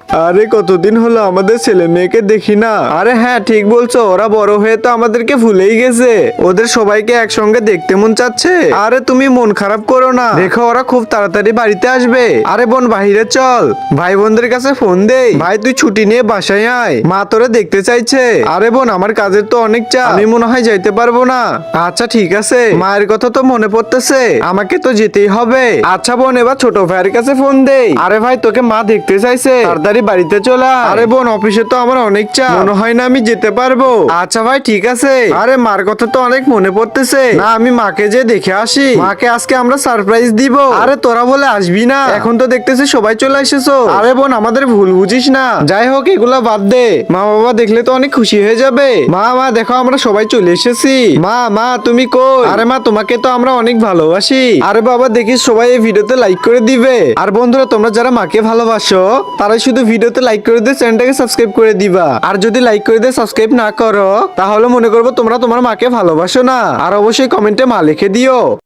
আরে কতদিন হলো আমাদের ছেলে মেয়েকে দেখি না। আরে হ্যাঁ ঠিক বলছো, ওরা বড় হয়ে তো আমাদেরকে ভুলেই গেছে। ওদের সবাইকে একসঙ্গে দেখতে মন চাচ্ছে। আরে তুমি মন খারাপ করো না, দেখো ওরা খুব তাড়াতাড়ি বাড়িতে আসবে। আরে বোন বাহিরে চল, ভাই বোনদের কাছে ফোন দেই। ভাই তুই ছুটি নিয়ে বাসায় আয়, মা তোরে দেখতে চাইছে। আরে বোন আমার কাজের তো অনেক চাপ, আমি মনে হয় যাইতে পারবো না। আচ্ছা ঠিক আছে, মায়ের কথা তো মনে পড়তেছে, আমাকে তো যেতেই হবে। আচ্ছা বোন এবার ছোট ভাইয়ের কাছে ফোন দেই। আরে ভাই তোকে মা দেখতে চাইছে, তাড়াতাড়ি বাড়িতে চলে আয়। আরে বোন অফিসে তো আমার অনেক চাপ, মনে হয় না আমি যেতে পারবো। আচ্ছা ভাই ঠিক আছে। আরে মার কথা তো অনেক মনে পড়তেছে, না আমি মাকে যে দেখে আসি, মাকে আজকে আমরা সারপ্রাইজ দিব। আরে তোরা বলে আসবি না, এখন তো দেখতেছি সবাই চলে এসেছো। আরে বোন আমাদের ভুল বুঝিস না, যাই হোক এগুলা বাদ দে, মা বাবা দেখলে তো অনেক খুশি হয়ে যাবে। মা মা দেখো আমরা সবাই চলে এসেছি। মা মা তুমি কই? আরে মা তোমাকে তো আমরা অনেক ভালোবাসি। আরে বাবা দেখিস সবাই এই ভিডিওতে লাইক করে দিবে। আর বন্ধুরা তোমরা যারা মাকে ভালোবাসো তারাই শুধু ভিডিওতে লাইক করে দিয়ে চ্যানেলটাকে সাবস্ক্রাইব করে দিবা। আর যদি লাইক করে দিয়ে সাবস্ক্রাইব না করো তাহলে মনে করবো তোমরা তোমার মাকে ভালোবাসো না। আর অবশ্যই কমেন্টে মা লিখে দিও।